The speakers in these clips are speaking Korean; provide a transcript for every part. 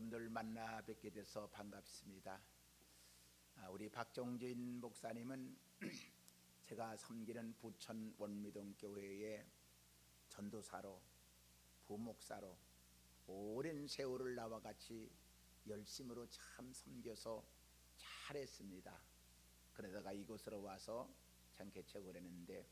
여러분들 만나 뵙게 돼서 반갑습니다. 우리 박정진 목사님은 제가 섬기는 부천 원미동 교회의 전도사로 부목사로 오랜 세월을 나와 같이 열심으로 참 섬겨서 잘했습니다. 그러다가 이곳으로 와서 참 개척을 했는데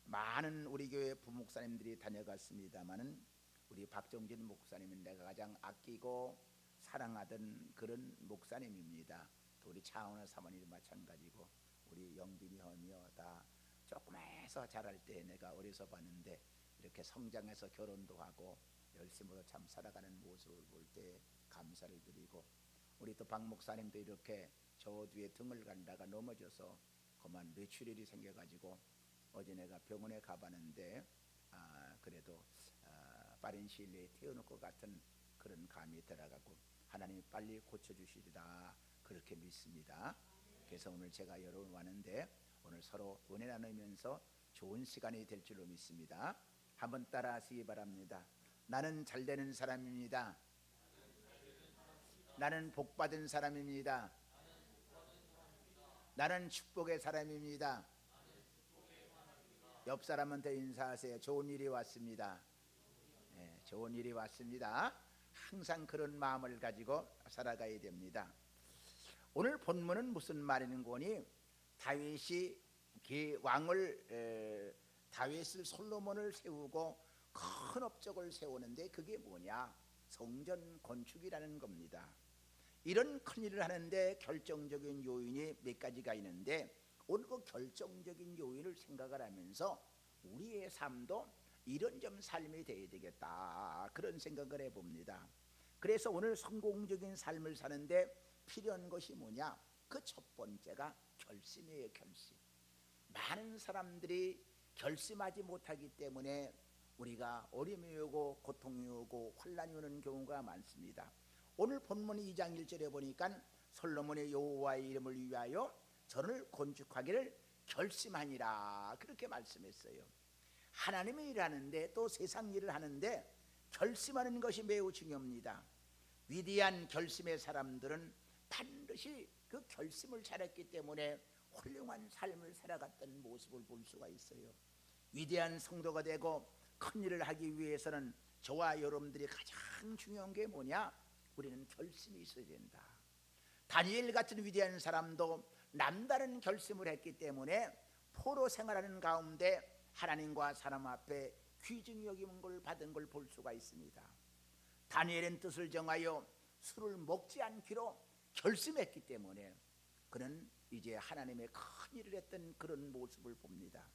많은 우리 교회 부목사님들이 다녀갔습니다마는 우리 박정진 목사님은 내가 가장 아끼고 사랑하던 그런 목사님입니다. 또 우리 차은호 사모님도 마찬가지고 우리 영빈이 허미어 다 조그매서 자랄 때 내가 어려서 봤는데 이렇게 성장해서 결혼도 하고 열심으로 참 살아가는 모습을 볼 때 감사를 드리고, 우리 또 박 목사님도 이렇게 저 뒤에 등을 간다가 넘어져서 그만 뇌출혈이 생겨가지고 어제 내가 병원에 가봤는데 그래도 빠른 시일 내에 태어날 것 같은 그런 감이 들어가고 하나님이 빨리 고쳐주시리라 그렇게 믿습니다. 그래서 오늘 제가 여러분 왔는데 오늘 서로 은혜 나누면서 좋은 시간이 될 줄로 믿습니다. 한번 따라 하시기 바랍니다. 나는 잘되는 사람입니다. 나는 복받은 사람입니다. 나는 축복의 사람입니다. 옆 사람한테 인사하세요. 좋은 일이 왔습니다. 네, 좋은 일이 왔습니다. 항상 그런 마음을 가지고 살아가야 됩니다. 오늘 본문은 무슨 말이는 거니? 다윗이 왕을 다윗을 솔로몬을 세우고 큰 업적을 세우는데 그게 뭐냐? 성전 건축이라는 겁니다. 이런 큰 일을 하는데 결정적인 요인이 몇 가지가 있는데 오늘 그 결정적인 요인을 생각을 하면서 우리의 삶도 이런 좀 삶이 되어야 되겠다 그런 생각을 해봅니다. 그래서 오늘 성공적인 삶을 사는데 필요한 것이 뭐냐? 그 첫 번째가 결심이에요. 결심. 많은 사람들이 결심하지 못하기 때문에 우리가 어려움이 오고 고통이 오고 환난이 오는 경우가 많습니다. 오늘 본문 2장 1절에 보니까 솔로몬의 여호와의 이름을 위하여 전을 건축하기를 결심하니라 그렇게 말씀했어요. 하나님의 일을 하는데 또 세상 일을 하는데 결심하는 것이 매우 중요합니다. 위대한 결심의 사람들은 반드시 그 결심을 잘했기 때문에 훌륭한 삶을 살아갔던 모습을 볼 수가 있어요. 위대한 성도가 되고 큰 일을 하기 위해서는 저와 여러분들이 가장 중요한 게 뭐냐? 우리는 결심이 있어야 된다. 다니엘 같은 위대한 사람도 남다른 결심을 했기 때문에 포로 생활하는 가운데 하나님과 사람 앞에 귀중히 여김은 걸 받은 걸 볼 수가 있습니다. 다니엘은 뜻을 정하여 술을 먹지 않기로 결심했기 때문에 그는 이제 하나님의 큰 일을 했던 그런 모습을 봅니다.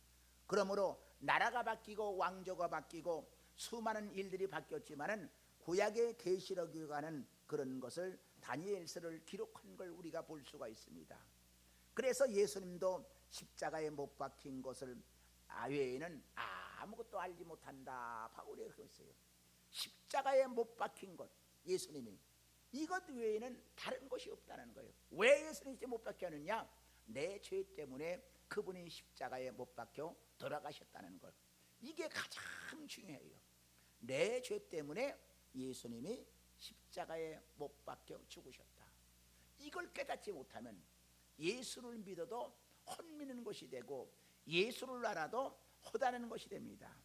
그러므로 나라가 바뀌고 왕조가 바뀌고 수많은 일들이 바뀌었지만은 구약의 계시록에 관한 그런 것을 다니엘서를 기록한 걸 우리가 볼 수가 있습니다. 그래서 예수님도 십자가에 못 박힌 것을 외에는 아무것도 알지 못한다 바울이 그랬어요. 십자가에 못 박힌 것, 예수님이 이것 외에는 다른 것이 없다는 거예요. 왜 예수님이 못 박혔느냐? 내 죄 때문에 그분이 십자가에 못 박혀 돌아가셨다는 것. 이게 가장 중요해요. 내 죄 때문에 예수님이 십자가에 못 박혀 죽으셨다. 이걸 깨닫지 못하면 예수를 믿어도 헛미는 것이 되고 예수를 알아도 허다는 것이 됩니다.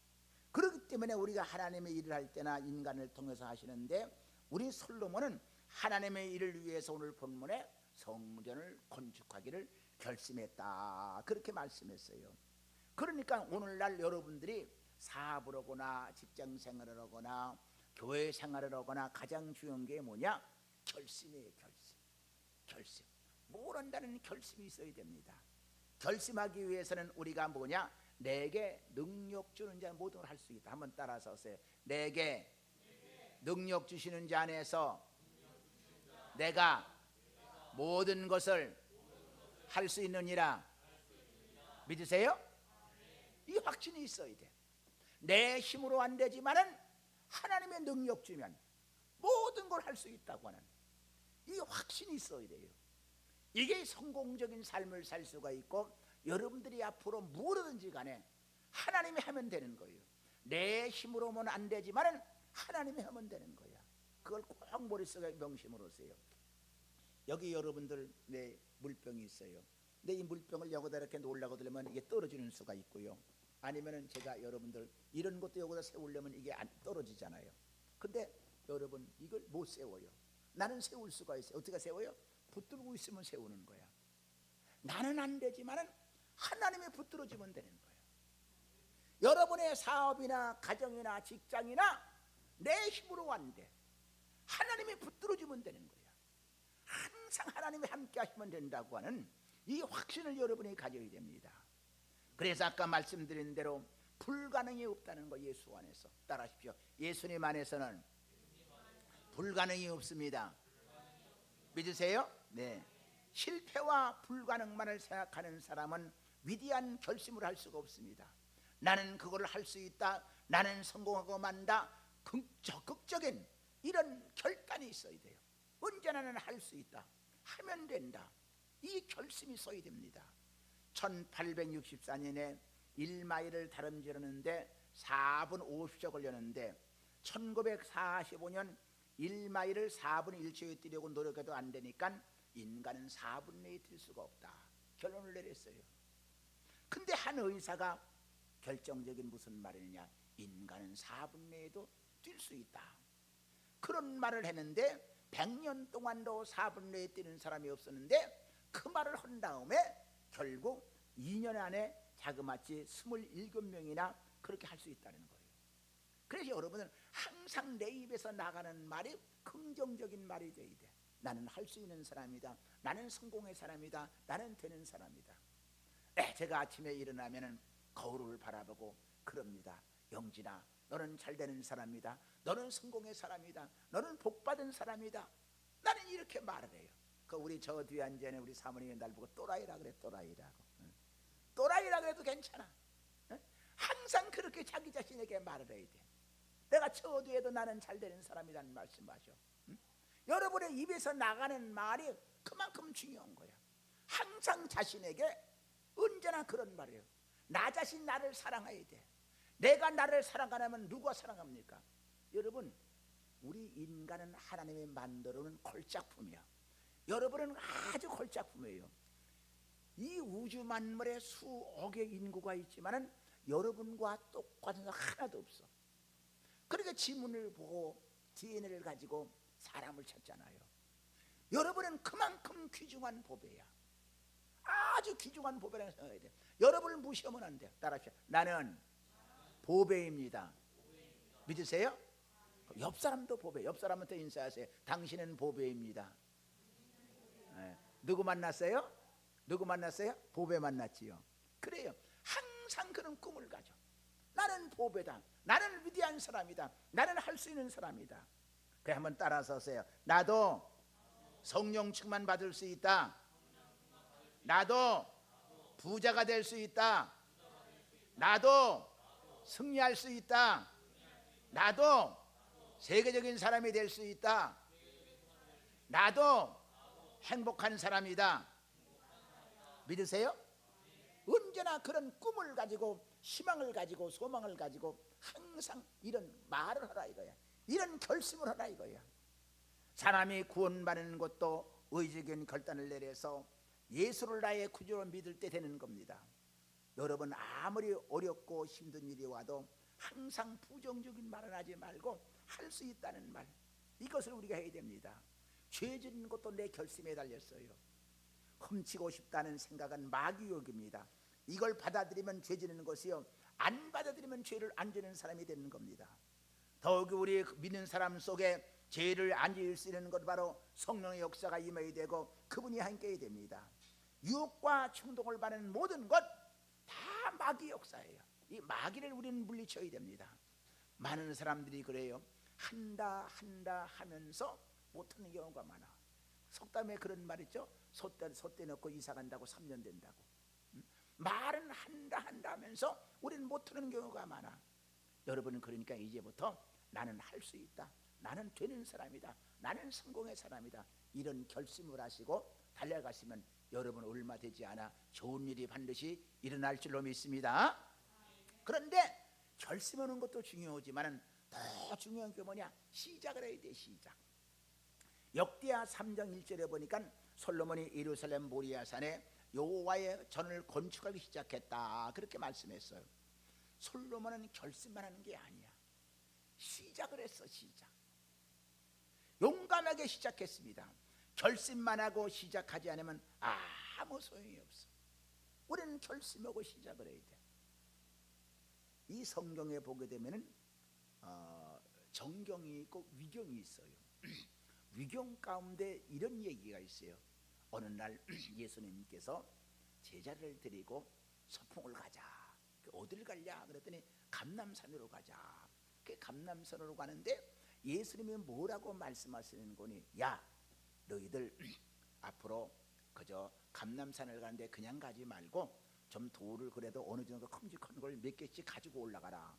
그렇기 때문에 우리가 하나님의 일을 할 때나 인간을 통해서 하시는데 우리 솔로몬은 하나님의 일을 위해서 오늘 본문에 성전을 건축하기를 결심했다 그렇게 말씀했어요. 그러니까 오늘날 여러분들이 사업을 하거나 직장 생활을 하거나 교회 생활을 하거나 가장 중요한 게 뭐냐? 결심이에요. 결심. 뭘 한다는 결심이 있어야 됩니다. 결심하기 위해서는 우리가 뭐냐? 내게 능력 주는 자 모든 걸 할 수 있다. 한번 따라서 하세요. 내게 능력 주시는 자 안에서 내가 모든 것을 할 수 있느니라. 믿으세요? 이 확신이 있어야 돼. 내 힘으로 안 되지만은 하나님의 능력 주면 모든 걸 할 수 있다고 하는 이 확신이 있어야 돼요. 이게 성공적인 삶을 살 수가 있고 여러분들이 앞으로 무엇이든지 간에 하나님이 하면 되는 거예요. 내 힘으로는 안 되지만은 하나님이 하면 되는 거야. 그걸 꼭 머릿속에 명심을 하세요. 여기 여러분들 내 물병이 있어요. 근데 이 물병을 여기다 이렇게 놓으려고 들면 이게 떨어지는 수가 있고요. 아니면은 제가 여러분들 이런 것도 여기다 세우려면 이게 안 떨어지잖아요. 근데 여러분 이걸 못 세워요. 나는 세울 수가 있어요. 어떻게 세워요? 붙들고 있으면 세우는 거야. 나는 안 되지만은 하나님이 붙들어주면 되는 거예요. 여러분의 사업이나 가정이나 직장이나 내 힘으로 안 돼. 하나님이 붙들어주면 되는 거야. 항상 하나님이 함께 하시면 된다고 하는 이 확신을 여러분이 가져야 됩니다. 그래서 아까 말씀드린 대로 불가능이 없다는 거. 예수 안에서 따라하십시오. 예수님 안에서는 불가능이 없습니다. 믿으세요? 네. 실패와 불가능만을 생각하는 사람은 위대한 결심을 할 수가 없습니다. 나는 그걸 할 수 있다, 나는 성공하고 만다, 적극적인 이런 결단이 있어야 돼요. 언제나 나는 할 수 있다, 하면 된다, 이 결심이 있어야 됩니다. 1864년에 1마일을 다름지르는데 4분 50초 걸렸는데 1945년 1마일을 4분 1초에 뛰려고 노력해도 안 되니까 인간은 4분 내에 뛸 수가 없다, 결론을 내렸어요. 근데 한 의사가 결정적인 무슨 말이냐, 인간은 4분 내에도 뛸 수 있다, 그런 말을 했는데 100년 동안도 4분 내에 뛰는 사람이 없었는데 그 말을 한 다음에 결국 2년 안에 자그마치 27명이나 그렇게 할 수 있다는 거예요. 그래서 여러분은 항상 내 입에서 나가는 말이 긍정적인 말이 돼야 돼. 나는 할 수 있는 사람이다, 나는 성공의 사람이다, 나는 되는 사람이다. 제가 아침에 일어나면은 거울을 바라보고 그럽니다. 영진아, 너는 잘 되는 사람이다, 너는 성공의 사람이다, 너는 복받은 사람이다, 나는 이렇게 말을 해요. 그 우리 저 뒤에 앉아있는 우리 사모님이 날 보고 또라이라 그래. 또라이라고. 또라이라 그래도 괜찮아. 항상 그렇게 자기 자신에게 말을 해야 돼. 내가 저 뒤에도 나는 잘 되는 사람이라는 말씀하셔. 여러분의 입에서 나가는 말이 그만큼 중요한 거야. 항상 자신에게 언제나 그런 말이에요. 나 자신 나를 사랑해야 돼. 내가 나를 사랑 안 하면 누가 사랑합니까? 여러분, 우리 인간은 하나님이 만들어놓은 걸작품이야. 여러분은 아주 걸작품이에요. 이 우주 만물에 수억의 인구가 있지만은 여러분과 똑같은 사람 하나도 없어. 그러니까 지문을 보고 DNA를 가지고 사람을 찾잖아요. 여러분은 그만큼 귀중한 보배야. 아주 귀중한 보배라는 생각해야 돼. 여러분을 무시하면 안 돼. 따라하시오. 나는 보배입니다. 믿으세요? 옆 사람도 보배. 옆 사람한테 인사하세요. 당신은 보배입니다. 네. 누구 만났어요? 누구 만났어요? 보배 만났지요. 그래요. 항상 그런 꿈을 가져. 나는 보배다, 나는 위대한 사람이다, 나는 할 수 있는 사람이다. 그래, 한번 따라서 하세요. 나도 성령 충만 받을 수 있다, 나도 부자가 될 수 있다, 나도 승리할 수 있다, 나도 세계적인 사람이 될 수 있다, 나도 행복한 사람이다. 믿으세요? 언제나 그런 꿈을 가지고 희망을 가지고 소망을 가지고 항상 이런 말을 하라 이거야. 이런 결심을 하라 이거야. 사람이 구원받는 것도 의지적인 결단을 내려서 예수를 나의 구주로 믿을 때 되는 겁니다. 여러분, 아무리 어렵고 힘든 일이 와도 항상 부정적인 말을 하지 말고 할 수 있다는 말, 이것을 우리가 해야 됩니다. 죄 짓는 것도 내 결심에 달렸어요. 훔치고 싶다는 생각은 마귀욕입니다. 이걸 받아들이면 죄 지는 것이요, 안 받아들이면 죄를 안 지는 사람이 되는 겁니다. 더욱이 우리 믿는 사람 속에 죄를 안 지을 수 있는 것, 바로 성령의 역사가 임해야 되고 그분이 함께해야 됩니다. 유혹과 충동을 받는 모든 것 다 마귀 역사예요. 이 마귀를 우리는 물리쳐야 됩니다. 많은 사람들이 그래요. 한다 하면서 못하는 경우가 많아. 속담에 그런 말 있죠. 솥대 넣고 이사 간다고 3년 된다고. 말은 한다 하면서 우리는 못하는 경우가 많아. 여러분은 그러니까 이제부터 나는 할 수 있다, 나는 되는 사람이다, 나는 성공의 사람이다, 이런 결심을 하시고 달려가시면 여러분 얼마 되지 않아 좋은 일이 반드시 일어날 줄로 믿습니다. 그런데 결심하는 것도 중요하지만 더 중요한 게 뭐냐? 시작을 해야 돼. 시작. 역대하 3장 1절에 보니까 솔로몬이 예루살렘 모리아산에 여호와의 전을 건축하기 시작했다, 그렇게 말씀했어요. 솔로몬은 결심만 하는 게 아니야. 시작을 했어. 시작. 용감하게 시작했습니다. 결심만 하고 시작하지 않으면 아무 소용이 없어. 우리는 결심하고 시작을 해야 돼. 이 성경에 보게 되면은 정경이 있고 위경이 있어요. 위경 가운데 이런 얘기가 있어요. 어느 날 예수님께서 제자를 데리고 소풍을 가자. 어딜 가냐 그랬더니 감람산으로 가자. 그 감람산으로 가는데 예수님이 뭐라고 말씀하시는 거니? 야, 너희들 앞으로 그저 감람산을 가는데 그냥 가지 말고 좀 돌을 그래도 어느 정도 큼직한 걸 몇 개씩 가지고 올라가라.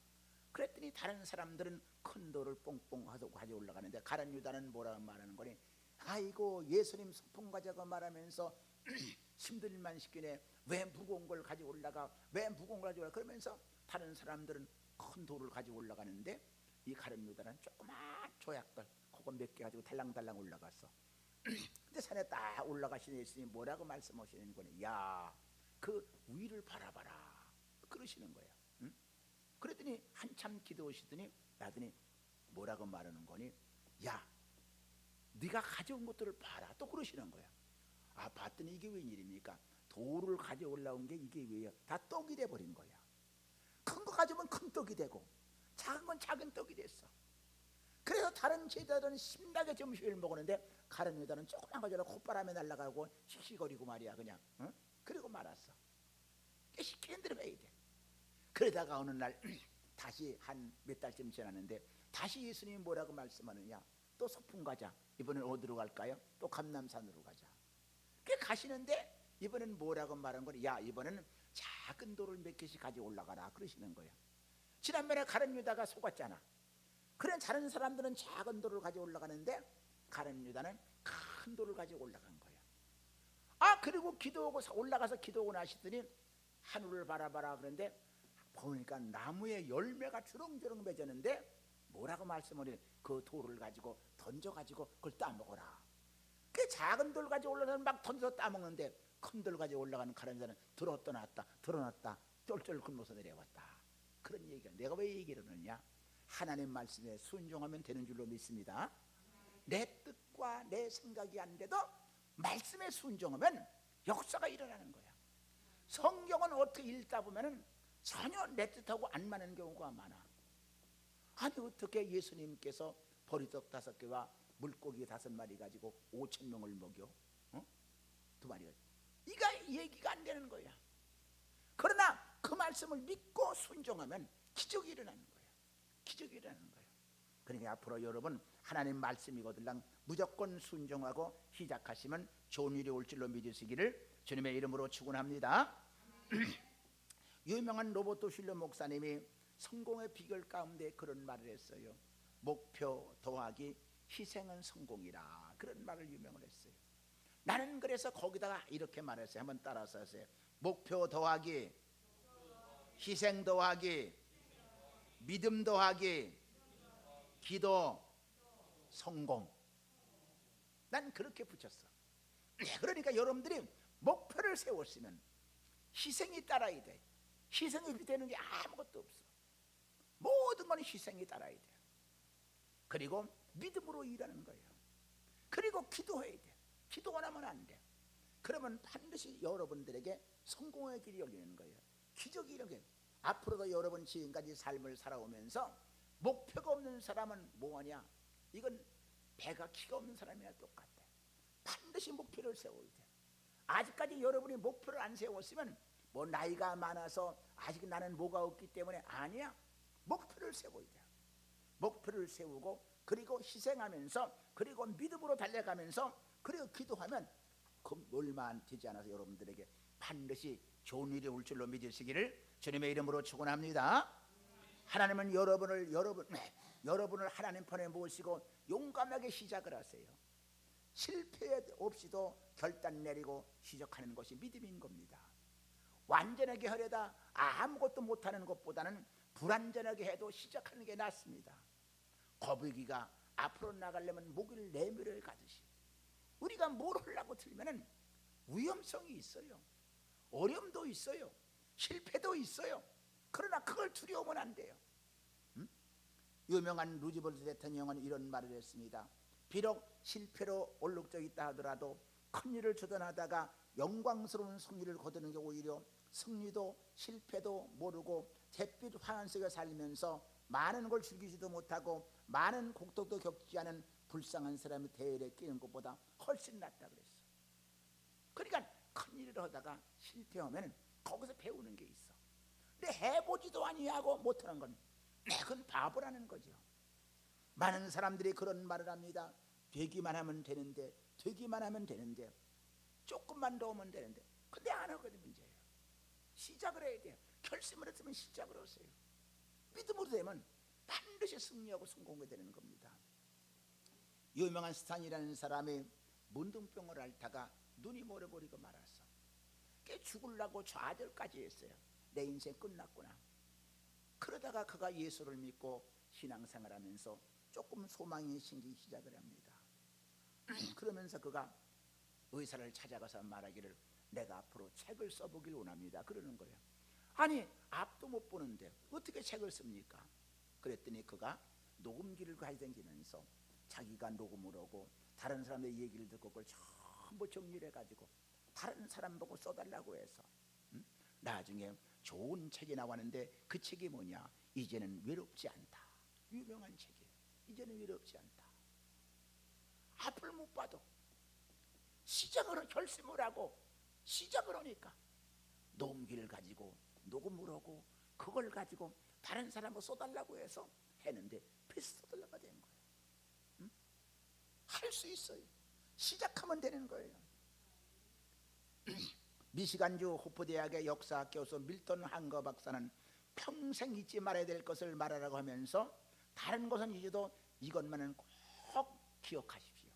그랬더니 다른 사람들은 큰 돌을 뽕뽕 가지고 올라가는데 가룟 유다는 뭐라고 말하는 거니? 아이고, 예수님 소풍 가자고 말하면서 힘들만 시키네. 왜 무거운 걸 가지고 올라가? 왜 무거운 걸 가지고 올라가? 그러면서 다른 사람들은 큰 돌을 가지고 올라가는데 이 가룟 유다는 조그만 조약돌 그거 몇 개 가지고 달랑달랑 올라갔어. 근데 산에 딱 올라가신 예수님이 뭐라고 말씀하시는 거니? 야, 그 위를 바라봐라, 그러시는 거야. 응? 그랬더니 한참 기도하시더니 나더니 뭐라고 말하는 거니? 야, 네가 가져온 것들을 봐라, 또 그러시는 거야. 아, 봤더니 이게 웬일입니까? 돌을 가져 올라온 게 이게 왜요? 다 떡이 돼 버린 거야. 큰 거 가져오면 큰 떡이 되고 작은 건 작은 떡이 됐어. 그래서 다른 제자들은 신나게 점심을 먹었는데 가룟 유다는 조그만 거저라 콧바람에 날아가고 씩씩거리고 말이야 그냥. 응? 그리고 말았어. 시키는 대로 해야 돼. 그러다가 어느 날 다시 한 몇 달쯤 지났는데 다시 예수님이 뭐라고 말씀하느냐? 또 소풍 가자. 이번엔 어디로 갈까요? 또 감람산으로 가자. 그 가시는데 이번엔 뭐라고 말한 거냐? 야, 이번에는 작은 돌을 몇 개씩 가지고 올라가라, 그러시는 거야. 지난번에 가룟 유다가 속았잖아. 그런 다른 사람들은 작은 돌을 가지고 올라가는데 가룟 유다는 큰 돌을 가지고 올라간 거야. 아, 그리고 기도하고 올라가서 기도하고 나시더니 하늘을 바라봐라 그런데 보니까 나무에 열매가 주렁주렁 맺었는데 뭐라고 말씀을 해? 그 돌을 가지고 던져가지고 그걸 따먹어라. 그 작은 돌 가지고 올라가는 막 던져서 따먹는데 큰 돌 가지고 올라가는 가룟 유다는 들어놨다 쫄쫄 굶어서 내려왔다. 그런 얘기가. 내가 왜 얘기를 하느냐? 하나님 말씀에 순종하면 되는 줄로 믿습니다. 내 뜻과 내 생각이 안 돼도 말씀에 순종하면 역사가 일어나는 거야. 성경은 어떻게 읽다 보면은 전혀 내 뜻하고 안 맞는 경우가 많아. 아니, 어떻게 예수님께서 보리떡 5개와 물고기 5마리 가지고 5,000명을 먹여? 2마리가. 이가 얘기가 안 되는 거야. 그러나 그 말씀을 믿고 순종하면 기적이 일어나는 거야. 기적이 일어나는 거예요. 그러니까 앞으로 여러분 하나님 말씀이거든 무조건 순종하고 시작하시면 좋은 일이 올 줄로 믿으시기를 주님의 이름으로 축원합니다. 유명한 로버토 슐러 목사님이 성공의 비결 가운데 그런 말을 했어요. 목표 더하기 희생은 성공이라, 그런 말을 유명을 했어요. 나는 그래서 거기다가 이렇게 말했어요. 한번 따라서 하세요. 목표 더하기 희생 더하기 믿음 더하기 기도 성공. 난 그렇게 붙였어. 그러니까 여러분들이 목표를 세웠으면 희생이 따라야 돼. 희생이 되는 게 아무것도 없어. 모든 건 희생이 따라야 돼. 그리고 믿음으로 일하는 거예요. 그리고 기도해야 돼. 기도 안 하면 안 돼. 그러면 반드시 여러분들에게 성공의 길이 열리는 거예요. 기적이 이렇게. 앞으로도 여러분 지금까지 삶을 살아오면서 목표가 없는 사람은 뭐하냐? 이건 배가 키가 없는 사람이나 똑같아. 반드시 목표를 세워야 돼. 아직까지 여러분이 목표를 안 세웠으면 뭐 나이가 많아서 아직 나는 뭐가 없기 때문에 아니야. 목표를 세워야 돼. 목표를 세우고 그리고 희생하면서 그리고 믿음으로 달려가면서 그리고 기도하면 그 얼마 안 되지 않아서 여러분들에게 반드시 좋은 일이 올 줄로 믿으시기를 주님의 이름으로 축원합니다. 하나님은 여러분을 하나님 편에 모시고 용감하게 시작을 하세요. 실패 없이도 결단 내리고 시작하는 것이 믿음인 겁니다. 완전하게 하려다 아무것도 못하는 것보다는 불완전하게 해도 시작하는 게 낫습니다. 거북이가 앞으로 나가려면 목을 내밀어 가듯이 우리가 뭘 하려고 들면은 위험성이 있어요. 어려움도 있어요. 실패도 있어요. 그러나 그걸 두려우면 안 돼요. 유명한 루즈벨트 대통령은 이런 말을 했습니다. 비록 실패로 얼룩져 있다 하더라도 큰 일을 주둔하다가 영광스러운 승리를 거두는 게 오히려 승리도 실패도 모르고 잿빛 황한 속에 살면서 많은 걸 즐기지도 못하고 많은 곡독도 겪지 않은 불쌍한 사람이 대열에 끼는 것보다 훨씬 낫다 그랬어. 그러니까 큰 일을 하다가 실패하면 거기서 배우는 게 있어. 근데 해보지도 아니하고 못하는 건 그건 바보라는 거죠. 많은 사람들이 그런 말을 합니다. 되기만 하면 되는데, 되기만 하면 되는데, 조금만 더 오면 되는데. 근데 안 하거든. 문제예요. 시작을 해야 돼요. 결심을 했으면 시작을 하세요. 믿음으로 되면 반드시 승리하고 성공하게 되는 겁니다. 유명한 스탄이라는 사람이 문둥병을 앓다가 눈이 멀어버리고 말았어. 꽤 죽으려고 좌절까지 했어요. 내 인생 끝났구나. 그러다가 그가 예수를 믿고 신앙생활하면서 조금 소망이 생기기 시작을 합니다. 그러면서 그가 의사를 찾아가서 말하기를 내가 앞으로 책을 써보길 원합니다. 그러는 거예요. 아니 앞도 못 보는데 어떻게 책을 씁니까? 그랬더니 그가 녹음기를 가져다니면서 자기가 녹음을 하고 다른 사람의 얘기를 듣고 그걸 전부 정리를 해가지고 다른 사람 보고 써달라고 해서 나중에 좋은 책이 나왔는데 그 책이 뭐냐? 이제는 외롭지 않다. 유명한 책이에요. 이제는 외롭지 않다. 앞을 못 봐도 시작을 결심을 하고 시작을 하니까 녹음기를 가지고 녹음을 하고 그걸 가지고 다른 사람을 써달라고 해서 했는데 베스트셀러가 된 거예요. 할 수 있어요. 시작하면 되는 거예요. 미시간주 호프대학의 역사 교수 밀턴 한거 박사는 평생 잊지 말아야 될 것을 말하라고 하면서 다른 것은 잊어도 이것만은 꼭 기억하십시오.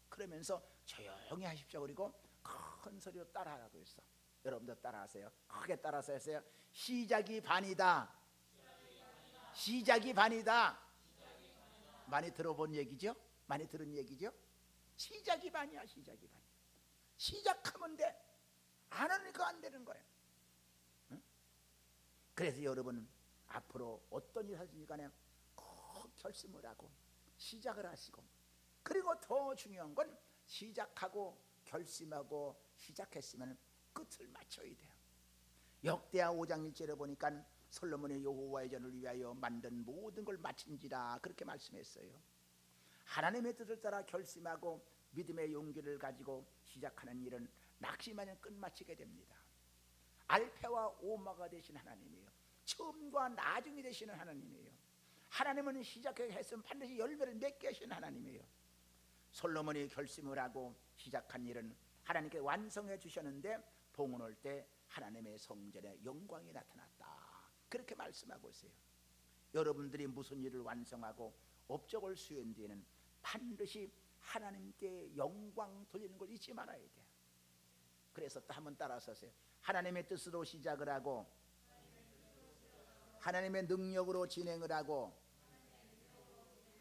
그러면서 조용히 하십시오. 그리고 큰 소리로 따라하라고 했어. 여러분도 따라하세요. 크게 따라서 하세요. 시작이 반이다. 시작이 반이다. 많이 들어본 얘기죠? 많이 들은 얘기죠? 시작이 반이야. 시작이 반. 시작하면 돼. 안 하니까 안 되는 거예요. 응? 그래서 여러분 앞으로 어떤 일 하시니 간에 꼭 결심을 하고 시작을 하시고, 그리고 더 중요한 건 시작하고 결심하고 시작했으면 끝을 맞춰야 돼요. 역대하 5장 1절에 보니까 솔로몬이 여호와의 전을 위하여 만든 모든 걸 마친지라 그렇게 말씀했어요. 하나님의 뜻을 따라 결심하고 믿음의 용기를 가지고 시작하는 일은 낙심하면 끝마치게 됩니다. 알파와 오마가 되신 하나님이에요. 처음과 나중이 되시는 하나님이에요. 하나님은 시작했으면 반드시 열매를 맺게 하시는 하나님이에요. 솔로몬이 결심을 하고 시작한 일은 하나님께 완성해 주셨는데 봉헌 올 때 하나님의 성전에 영광이 나타났다. 그렇게 말씀하고 있어요. 여러분들이 무슨 일을 완성하고 업적을 수행 뒤에는 반드시 하나님께 영광 돌리는 걸 잊지 말아야 돼요. 그래서 또 한번 따라서 하세요. 하나님의 뜻으로 시작을 하고 하나님의 능력으로 진행을 하고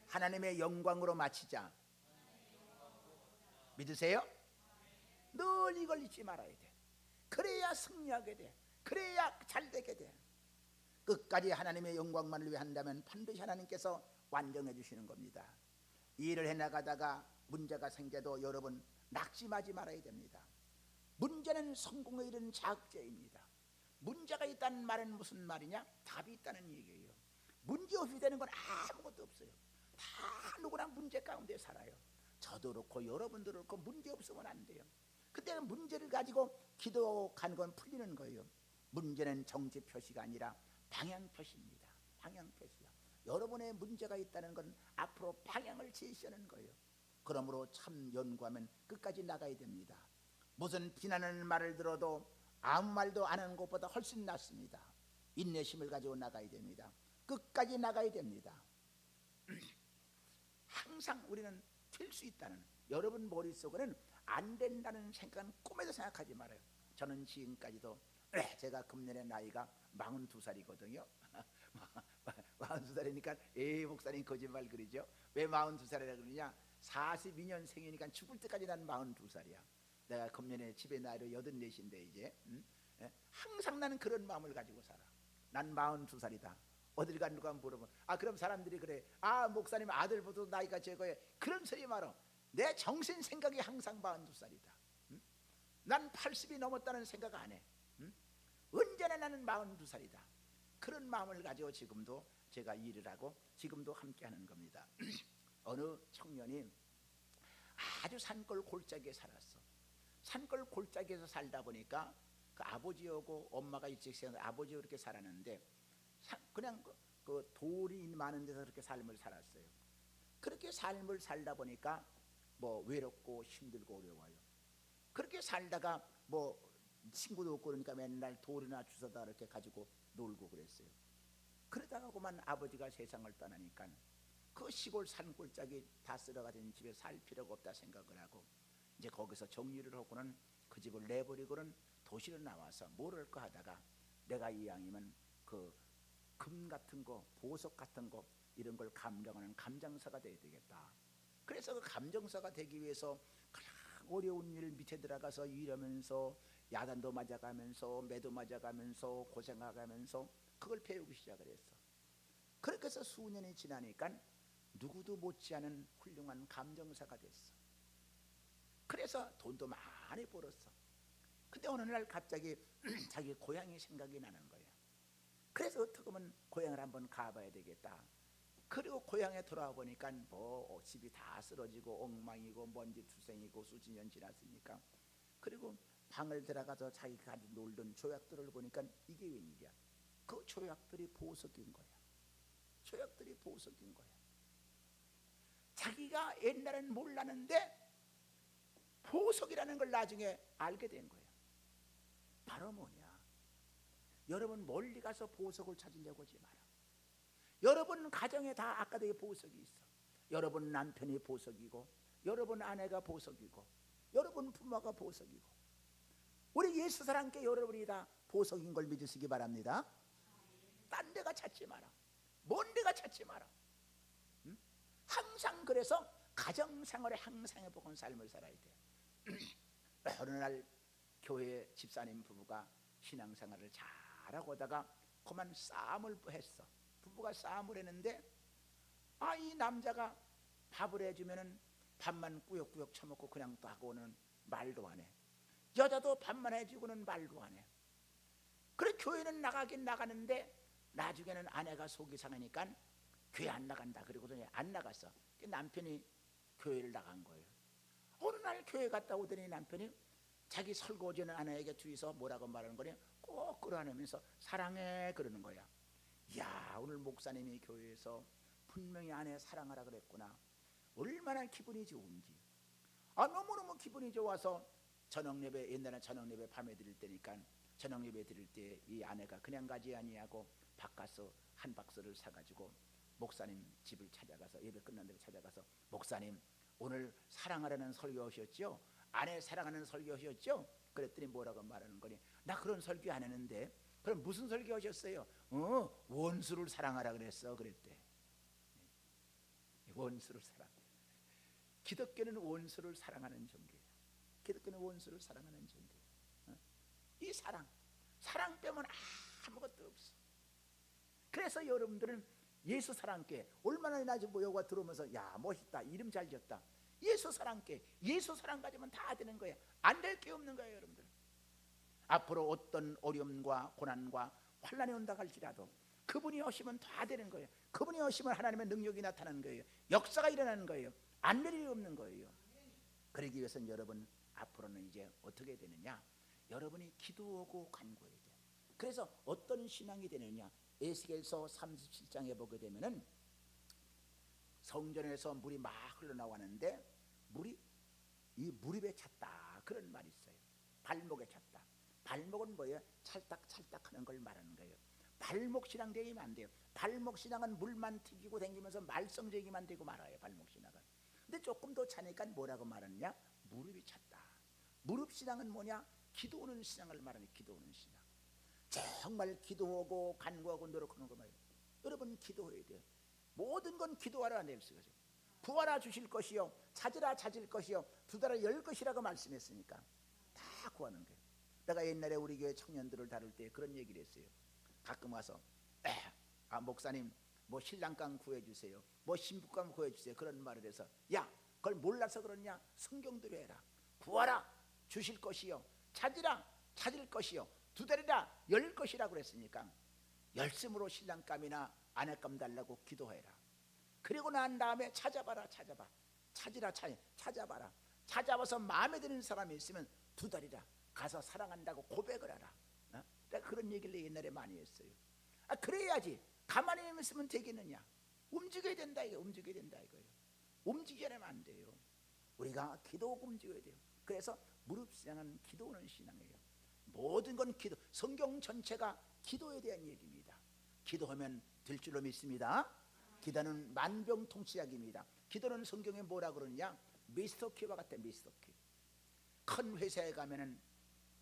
하나님의 영광으로 마치자. 믿으세요? 늘 이걸 잊지 말아야 돼. 그래야 승리하게 돼. 그래야 잘 되게 돼. 끝까지 하나님의 영광만을 위해 한다면 반드시 하나님께서 완성해 주시는 겁니다. 이 일을 해나가다가 문제가 생겨도 여러분 낙심하지 말아야 됩니다. 문제는 성공에 이르는 자극제입니다. 문제가 있다는 말은 무슨 말이냐? 답이 있다는 얘기예요. 문제 없이 되는 건 아무것도 없어요. 다 누구나 문제 가운데 살아요. 저도 그렇고 여러분도 그렇고 문제 없으면 안 돼요. 근데 문제를 가지고 기도하는 건 풀리는 거예요. 문제는 정지 표시가 아니라 방향 표시입니다. 방향 표시야. 여러분의 문제가 있다는 건 앞으로 방향을 제시하는 거예요. 그러므로 참 연구하면 끝까지 나가야 됩니다. 무슨 비난하는 말을 들어도 아무 말도 안 하는 것보다 훨씬 낫습니다. 인내심을 가지고 나가야 됩니다. 끝까지 나가야 됩니다. 항상 우리는 될 수 있다는, 여러분 머릿속에는 안 된다는 생각은 꿈에도 생각하지 말아요. 저는 지금까지도 제가 금년에 나이가 42살이거든요. 42살이니까 에이 목사님 거짓말 그러죠. 왜 42살이라 그러냐? 42년생이니까 죽을 때까지 난 42살이야. 내가 금년에 집에 나이로 84인데 이제 항상 나는 그런 마음을 가지고 살아. 난 42살이다. 어딜 간 누가 물어보면 그럼 사람들이 그래, 목사님 아들보다 나이가 적어요. 그런 소리 말어. 내 정신 생각이 항상 42살이다. 난 80이 넘었다는 생각 안 해. 언제나 나는 42살이다. 그런 마음을 가지고 지금도 제가 일을 하고 지금도 함께 하는 겁니다. 어느 청년이 아주 산골 골짜기에 살았어. 산골 골짜기에서 살다 보니까 그 아버지하고 엄마가 일찍 생겨서 아버지가 그렇게 살았는데 그냥 그 돌이 많은 데서 그렇게 삶을 살았어요. 그렇게 삶을 살다 보니까 뭐 외롭고 힘들고 어려워요. 그렇게 살다가 뭐 친구도 없고 그러니까 맨날 돌이나 주워다 이렇게 가지고 놀고 그랬어요. 그러다가 그만 아버지가 세상을 떠나니까 그 시골 산골짜기 다 쓸어가진 집에 살 필요가 없다 생각을 하고 이제 거기서 정리를 하고는 그 집을 내버리고는 도시로 나와서 뭘 할까 하다가 내가 이왕이면 그 금 같은 거, 보석 같은 거 이런 걸 감정하는 감정사가 돼야 되겠다. 그래서 그 감정사가 되기 위해서 어려운 일 밑에 들어가서 일하면서 야단도 맞아가면서 매도 맞아가면서 고생하면서 그걸 배우기 시작을 했어. 그렇게 해서 수년이 지나니까 누구도 못지않은 훌륭한 감정사가 됐어. 그래서 돈도 많이 벌었어. 근데 어느 날 갑자기 자기 고향이 생각이 나는 거야. 그래서 어떻게 보면 고향을 한번 가봐야 되겠다. 그리고 고향에 돌아와 보니까 뭐 집이 다 쓰러지고 엉망이고 먼지 투성이고 수십 년 지났으니까. 그리고 방을 들어가서 자기가 놀던 조약들을 보니까 이게 웬일이야? 그 조약들이 보석인 거야. 조약들이 보석인 거야. 자기가 옛날엔 몰랐는데 보석이라는 걸 나중에 알게 된 거야. 바로 뭐냐? 여러분 멀리 가서 보석을 찾으려고 하지 마라. 여러분 가정에 다 아까도 보석이 있어. 여러분 남편이 보석이고 여러분 아내가 보석이고 여러분 부모가 보석이고 우리 예수 사랑께 여러분이 다 보석인 걸 믿으시기 바랍니다. 딴 데가 찾지 마라. 먼 데가 찾지 마라. 항상 그래서 가정생활에 항상 해보건 삶을 살아야 돼. 어느 날 교회 집사님 부부가 신앙생활을 잘하고 오다가 그만 싸움을 했어. 부부가 싸움을 했는데 이 남자가 밥을 해주면은 밥만 꾸역꾸역 처먹고 그냥 또 하고는 말도 안 해. 여자도 밥만 해주고는 말도 안 해. 그래 교회는 나가긴 나가는데 나중에는 아내가 속이 상하니까 교회 안 나간다. 그리고서 안 나갔어. 남편이 교회를 나간 거예요. 어느 날 교회 갔다 오더니 남편이 자기 설거지는 아내에게 뒤에서 뭐라고 말하는 거냐? 꼭 끌어안으면서 사랑해 그러는 거야. 야, 오늘 목사님이 교회에서 분명히 아내 사랑하라 그랬구나. 얼마나 기분이 좋은지. 너무너무 기분이 좋아서 저녁예배, 옛날에 저녁예배 밤에 드릴 때니까 저녁예배 드릴 때 이 아내가 그냥 가지 아니하고 바꿔서 한 박스를 사가지고 목사님 집을 찾아가서 예배 끝난 데를 찾아가서 목사님 오늘 사랑하라는 설교하셨죠? 아내 사랑하는 설교하셨죠? 그랬더니 뭐라고 말하는 거니? 나 그런 설교 안 했는데. 그럼 무슨 설교하셨어요? 원수를 사랑하라 그랬어. 그랬대. 원수를 사랑. 기독교는 원수를 사랑하는 종교예요. 기독교는 원수를 사랑하는 종교예요. 이 사랑 빼면 아무것도 없어. 그래서 여러분들은 예수 사랑께 얼마나 나지 모여가 들어오면서 야 멋있다 이름 잘 지었다. 예수 사랑께 예수 사랑 가지면 다 되는 거야. 안 될 게 없는 거예요. 여러분들 앞으로 어떤 어려움과 고난과 환난이 온다 할지라도 그분이 오시면 다 되는 거예요. 그분이 오시면 하나님의 능력이 나타나는 거예요. 역사가 일어나는 거예요. 안 될 일이 없는 거예요. 그러기 위해서는 여러분 앞으로는 이제 어떻게 되느냐? 여러분이 기도하고 간구해야 돼요. 그래서 어떤 신앙이 되느냐? 에스겔서 37장에 보게 되면은 성전에서 물이 막 흘러나왔는데 물이 이 무릎에 찼다 그런 말이 있어요. 발목에 찼다. 발목은 뭐예요? 찰딱찰딱 하는 걸 말하는 거예요. 발목 신앙 되면 안 돼요. 발목 신앙은 물만 튀기고 다니면서 말썽쟁이만 되고 말아요. 발목 신앙은. 근데 조금 더 차니까 뭐라고 말하느냐? 무릎이 찼다. 무릎 신앙은 뭐냐? 기도하는 신앙을 말하는 기도하는 신앙. 정말 기도하고 간구하고 노력하는 거 말이에요. 여러분 기도해야 돼요. 모든 건 기도하라 낼 수가 있어요. 구하라 주실 것이요, 찾으라 찾을 것이요, 두드라 열 것이라고 말씀했으니까 다 구하는 거예요. 내가 옛날에 우리 교회 청년들을 다룰 때 그런 얘기를 했어요. 가끔 와서 목사님 뭐 신랑감 구해주세요, 뭐 신부감 구해주세요, 그런 말을 해서 야 그걸 몰라서 그러냐, 성경대로 해라. 구하라 주실 것이요, 찾으라 찾을 것이요, 두드리라 열 것이라고 그랬으니까 열심으로 신랑감이나 아내감 달라고 기도해라. 그리고 난 다음에 찾아봐라. 찾으라 찾아봐라. 찾아봐서 마음에 드는 사람이 있으면 두드리라. 가서 사랑한다고 고백을 하라. 내가 그런 얘기를 옛날에 많이 했어요. 그래야지. 가만히 있으면 되겠느냐. 움직여야 된다 이거예요. 움직이지 않으면 안 돼요. 우리가 기도하고 움직여야 돼요. 그래서 무릎 신앙은 기도하는 신앙이에요. 모든 건 기도. 성경 전체가 기도에 대한 얘기입니다. 기도하면 될 줄로 믿습니다. 기도는 만병통치약입니다. 기도는 성경에 뭐라 그러냐, 미스터키와 같아. 미스터키. 큰 회사에 가면은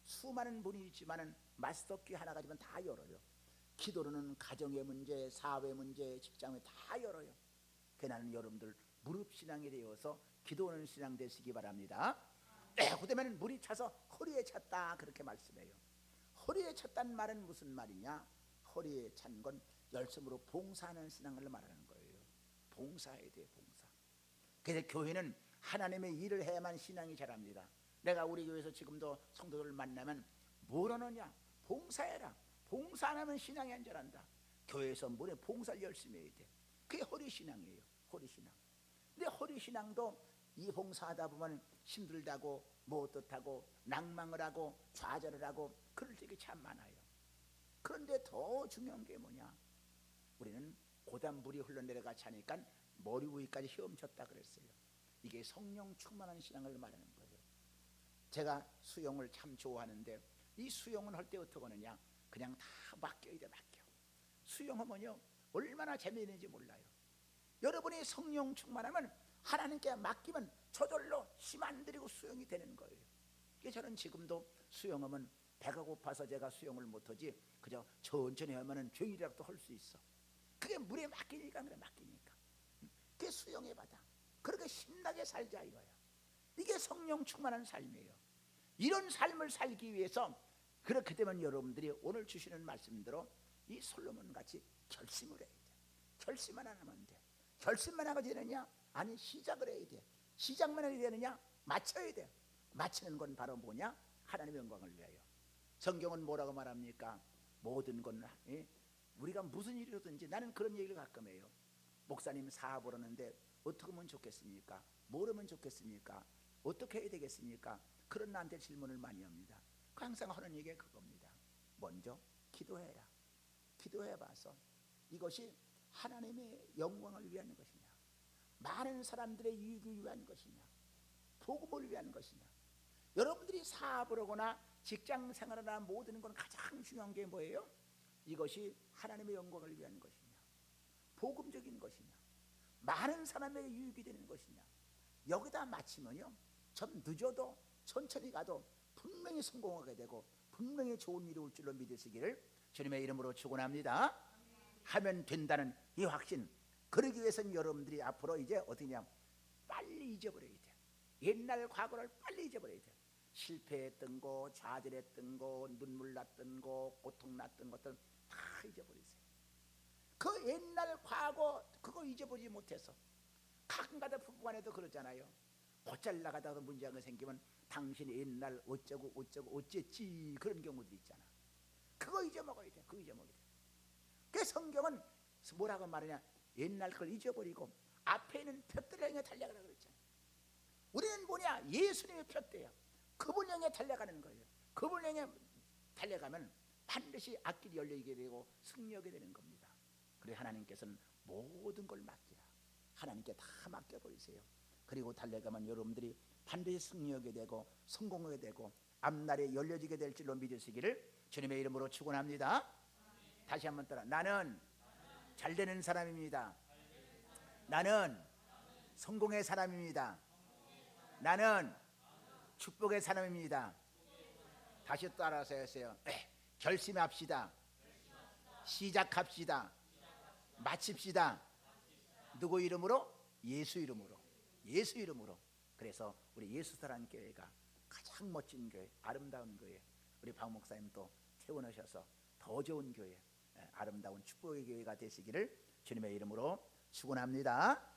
수많은 분이 있지만은 마스터키 하나 가지면 다 열어요. 기도로는 가정의 문제, 사회 문제, 직장에 다 열어요. 그러나 여러분들 무릎 신앙이 되어서 기도하는 신앙 되시기 바랍니다. 그다음에는 물이 차서 허리에 찼다 그렇게 말씀해요. 허리에 찼다는 말은 무슨 말이냐? 허리에 찬 건 열심으로 봉사하는 신앙을 말하는 거예요. 봉사해야 돼요. 봉사. 그래서 교회는 하나님의 일을 해야만 신앙이 자랍니다. 내가 우리 교회에서 지금도 성도들을 만나면 뭘 하느냐? 봉사해라. 봉사 안 하면 신앙이 안 자란다. 교회에서 뭐래? 봉사를 열심히 해야 돼. 그게 허리신앙이에요. 허리신앙. 근데 허리신앙도 이 봉사하다 보면 힘들다고 뭐 어떻다고 낭망을 하고 좌절을 하고 그럴 적이 참 많아요. 그런데 더 중요한 게 뭐냐? 우리는 고단물이 흘러내려가지 않으니까 머리 위까지 헤엄쳤다 그랬어요. 이게 성령 충만한 신앙을 말하는 거예요. 제가 수영을 참 좋아하는데 이 수영은 할 때 어떻게 하느냐? 그냥 다 맡겨야 돼. 맡겨. 수영하면요 얼마나 재미있는지 몰라요. 여러분이 성령 충만하면 하나님께 맡기면 저절로 힘 안 들이고 수영이 되는 거예요. 그래서 저는 지금도 수영하면 배가 고파서 제가 수영을 못하지 그저 천천히 하면은 종일이라도 할 수 있어. 그게 물에 맡기니까 그래. 맡기니까 그게 수영의 바다. 그렇게 신나게 살자 이거야. 이게 성령 충만한 삶이에요. 이런 삶을 살기 위해서 그렇게 되면 여러분들이 오늘 주시는 말씀대로 이 솔로몬 같이 결심을 해야 돼. 결심만 안 하면 돼. 결심만 하고 되느냐? 아니 시작을 해야 돼. 시작만 해야 되느냐? 맞춰야 돼. 맞추는 건 바로 뭐냐? 하나님의 영광을 위하여. 성경은 뭐라고 말합니까? 모든 건 우리가 무슨 일이든지 나는 그런 얘기를 가끔 해요. 목사님 사업을 하는데 어떻게 하면 좋겠습니까? 뭘 하면 좋겠습니까? 어떻게 해야 되겠습니까? 그런 나한테 질문을 많이 합니다. 항상 하는 얘기가 그겁니다. 먼저 기도해라. 기도해봐서 이것이 하나님의 영광을 위한 것이냐, 많은 사람들의 유익을 위한 것이냐, 복음을 위한 것이냐. 여러분들이 사업을 하거나 직장 생활하나 모든 건 가장 중요한 게 뭐예요? 이것이 하나님의 영광을 위한 것이냐, 복음적인 것이냐, 많은 사람에게 유익이 되는 것이냐. 여기다 맞추면요 좀 늦어도 천천히 가도 분명히 성공하게 되고 분명히 좋은 일이 올 줄로 믿으시기를 주님의 이름으로 축원합니다. 하면 된다는 이 확신. 그러기 위해서는 여러분들이 앞으로 이제 어디냐, 빨리 잊어버려야 돼. 옛날 과거를 빨리 잊어버려야 돼. 실패했던 거, 좌절했던 거, 눈물 났던 거, 고통 났던 것들 다 잊어버리세요. 그 옛날 과거 그거 잊어버리지 못해서 가끔가다 부부간에도 그러잖아요. 곧잘 나가다가 문제가 생기면 당신 옛날 어쩌고 어쨌지 그런 경우도 있잖아. 그거 잊어먹어야 돼. 그거 잊어먹어야 돼. 그 성경은 뭐라고 말하냐, 옛날 걸 잊어버리고 앞에 있는 표대를 향해 달려가라 그랬잖아. 우리는 뭐냐, 예수님의 표대야. 그분 향해 달려가는 거예요. 그분 향해 달려가면 반드시 앞길이 열리게 되고 승리하게 되는 겁니다. 그래서 하나님께서는 모든 걸 맡기라. 하나님께 다 맡겨버리세요. 그리고 달려가면 여러분들이 반드시 승리하게 되고 성공하게 되고 앞날에 열려지게 될 줄로 믿으시기를 주님의 이름으로 축원합니다. 다시 한번 따라. 나는 잘되는 사람입니다. 나는 성공의 사람입니다. 나는 축복의 사람입니다. 다시 따라서 하세요. 결심합시다. 시작합시다. 마칩시다. 누구 이름으로? 예수 이름으로. 예수 이름으로. 그래서 우리 예수사랑교회가 가장 멋진 교회, 아름다운 교회, 우리 박 목사님도 태어나셔서 더 좋은 교회, 아름다운 축복의 교회가 되시기를 주님의 이름으로 축원합니다.